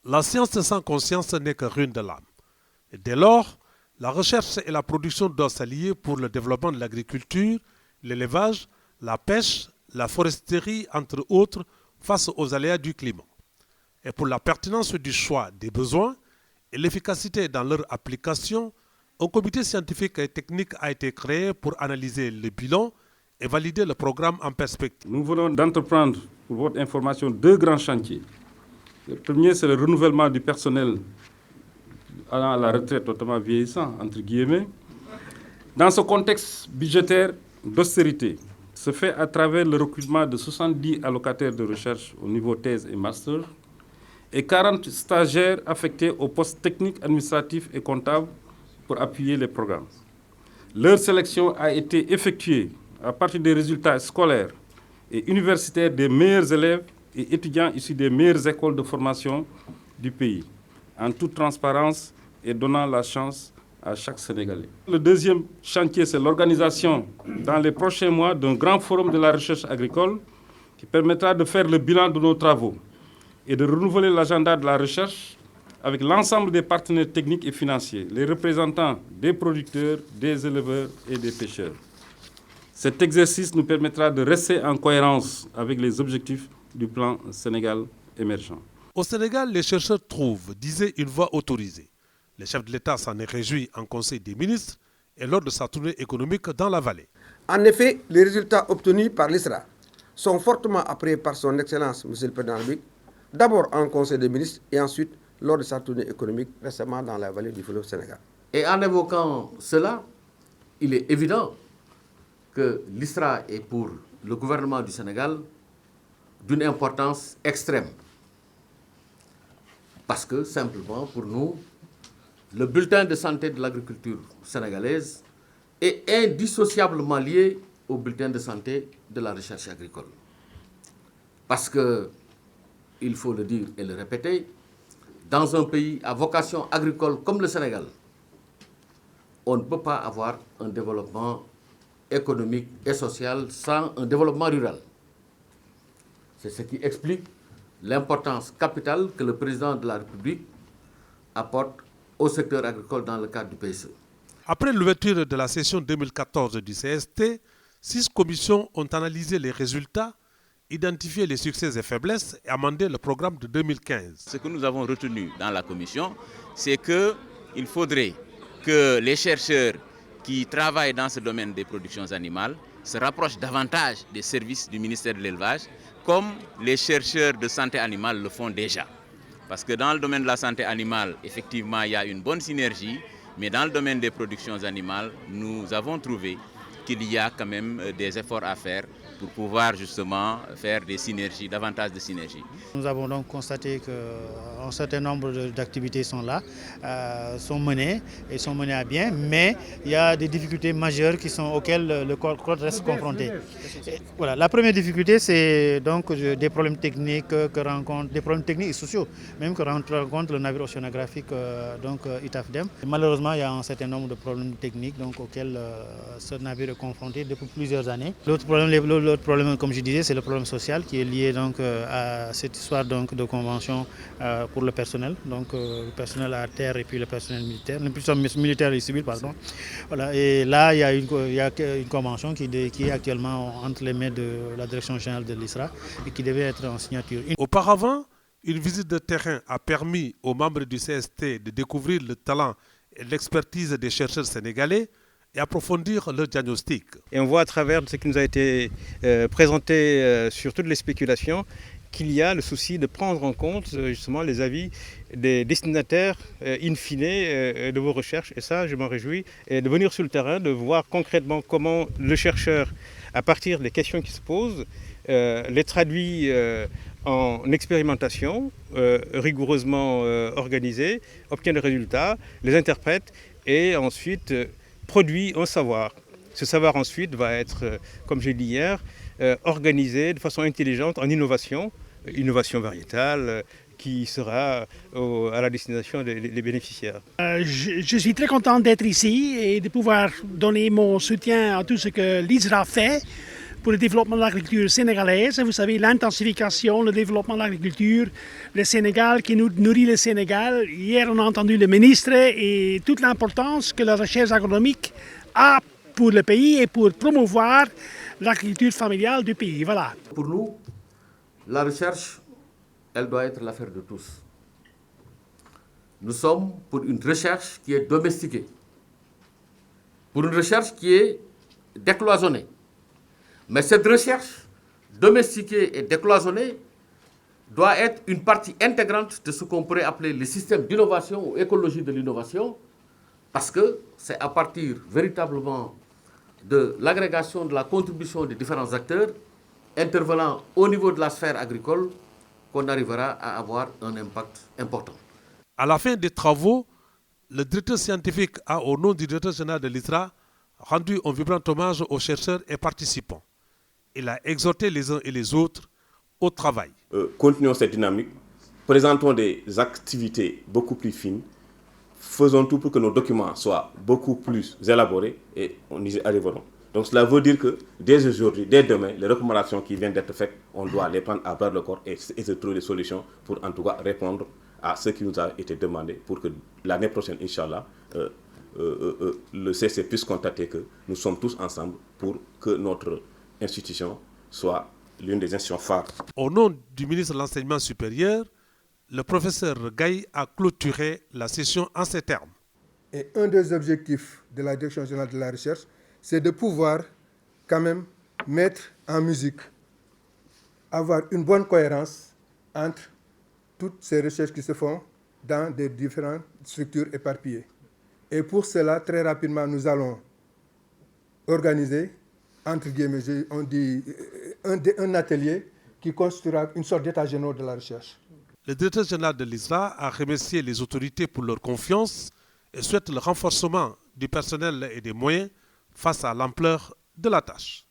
La science sans conscience n'est que ruine de l'âme. Et dès lors, la recherche et la production doivent s'allier pour le développement de l'agriculture, l'élevage, la pêche, la foresterie, entre autres, face aux aléas du climat. Et pour la pertinence du choix des besoins et l'efficacité dans leur application, un comité scientifique et technique a été créé pour analyser le bilan et valider le programme en perspective. Nous venons d'entreprendre, pour votre information, deux grands chantiers. Le premier, c'est le renouvellement du personnel allant à la retraite, notamment vieillissant, entre guillemets. Dans ce contexte budgétaire d'austérité, se fait à travers le recrutement de 70 allocataires de recherche au niveau thèse et master et 40 stagiaires affectés aux postes techniques, administratifs et comptables pour appuyer les programmes. Leur sélection a été effectuée à partir des résultats scolaires et universitaires des meilleurs élèves et étudiants issus des meilleures écoles de formation du pays, en toute transparence et donnant la chance à chaque Sénégalais. Le deuxième chantier, c'est l'organisation dans les prochains mois d'un grand forum de la recherche agricole qui permettra de faire le bilan de nos travaux et de renouveler l'agenda de la recherche avec l'ensemble des partenaires techniques et financiers, les représentants des producteurs, des éleveurs et des pêcheurs. Cet exercice nous permettra de rester en cohérence avec les objectifs du plan Sénégal émergent. Au Sénégal, les chercheurs trouvent, disait, une voie autorisée. Le chef de l'État s'en est réjoui en Conseil des ministres et lors de sa tournée économique dans la vallée. En effet, les résultats obtenus par l'ISRA sont fortement appréciés par son Excellence, M. le Président de la République, d'abord en Conseil des ministres et ensuite lors de sa tournée économique récemment dans la vallée du fleuve Sénégal. Et en évoquant cela, il est évident que l'ISRA est pour le gouvernement du Sénégal d'une importance extrême. Parce que, simplement, pour nous, le bulletin de santé de l'agriculture sénégalaise est indissociablement lié au bulletin de santé de la recherche agricole. Parce que, il faut le dire et le répéter, dans un pays à vocation agricole comme le Sénégal, on ne peut pas avoir un développement économique et social sans un développement rural. C'est ce qui explique l'importance capitale que le président de la République apporte au secteur agricole dans le cadre du PSE. Après l'ouverture de la session 2014 du CST, 6 commissions ont analysé les résultats, identifié les succès et faiblesses et amendé le programme de 2015. Ce que nous avons retenu dans la commission, c'est qu'il faudrait que les chercheurs qui travaillent dans ce domaine des productions animales se rapprochent davantage des services du ministère de l'Élevage, comme les chercheurs de santé animale le font déjà. Parce que dans le domaine de la santé animale, effectivement, il y a une bonne synergie, mais dans le domaine des productions animales, nous avons trouvé qu'il y a quand même des efforts à faire pour pouvoir justement faire des synergies, davantage de synergies. Nous avons donc constaté qu'un certain nombre d'activités sont là, sont menées et sont menées à bien, mais il y a des difficultés majeures auxquelles le corps reste confronté. Et voilà, la première difficulté, c'est donc des problèmes techniques des problèmes techniques et sociaux, même que rencontre le navire océanographique ITAFDEM. Malheureusement, il y a un certain nombre de problèmes techniques auxquels ce navire est confronté depuis plusieurs années. L'autre problème, comme je disais, c'est le problème social qui est lié à cette histoire de convention pour le personnel, le personnel à terre et puis le personnel militaire, militaire et civil, pardon. Voilà, et là, il y a une convention qui est actuellement entre les mains de la direction générale de l'ISRA et qui devait être en signature. Auparavant, une visite de terrain a permis aux membres du CST de découvrir le talent et l'expertise des chercheurs sénégalais et approfondir leur diagnostic. Et on voit à travers ce qui nous a été présenté sur toutes les spéculations qu'il y a le souci de prendre en compte justement les avis des destinataires in fine de vos recherches. Et ça, je m'en réjouis. Et de venir sur le terrain, de voir concrètement comment le chercheur, à partir des questions qui se posent, les traduit en expérimentation rigoureusement organisée, obtient des résultats, les interprète et ensuite produit un savoir. Ce savoir ensuite va être, comme j'ai dit hier, organisé de façon intelligente en innovation variétale qui sera à la destination des bénéficiaires. Je suis très content d'être ici et de pouvoir donner mon soutien à tout ce que l'ISRA fait pour le développement de l'agriculture sénégalaise. Vous savez, l'intensification, le développement de l'agriculture, le Sénégal qui nous nourrit le Sénégal. Hier, on a entendu le ministre et toute l'importance que la recherche agronomique a pour le pays et pour promouvoir l'agriculture familiale du pays. Voilà. Pour nous, la recherche, elle doit être l'affaire de tous. Nous sommes pour une recherche qui est domestiquée, pour une recherche qui est décloisonnée. Mais cette recherche domestiquée et décloisonnée doit être une partie intégrante de ce qu'on pourrait appeler le système d'innovation ou écologie de l'innovation, parce que c'est à partir véritablement de l'agrégation de la contribution des différents acteurs intervenant au niveau de la sphère agricole qu'on arrivera à avoir un impact important. À la fin des travaux, le directeur scientifique a, au nom du directeur général de l'ISRA, rendu un vibrant hommage aux chercheurs et participants. Il a exhorté les uns et les autres au travail. Continuons cette dynamique, présentons des activités beaucoup plus fines, faisons tout pour que nos documents soient beaucoup plus élaborés et on y arriverons. Donc cela veut dire que dès aujourd'hui, dès demain, les recommandations qui viennent d'être faites, on doit les prendre à bras le corps et essayer de trouver des solutions pour en tout cas répondre à ce qui nous a été demandé pour que l'année prochaine, Inch'Allah, le CC puisse constater que nous sommes tous ensemble pour que notre institution soit l'une des institutions phares. Au nom du ministre de l'Enseignement supérieur, le professeur Gaye a clôturé la session en ces termes. Et un des objectifs de la Direction générale de la recherche, c'est de pouvoir quand même mettre en musique, avoir une bonne cohérence entre toutes ces recherches qui se font dans des différentes structures éparpillées. Et pour cela, très rapidement, nous allons organiser, entre guillemets, on dit, un atelier qui constituera une sorte d'état général de la recherche. Le directeur général de l'ISRA a remercié les autorités pour leur confiance et souhaite le renforcement du personnel et des moyens face à l'ampleur de la tâche.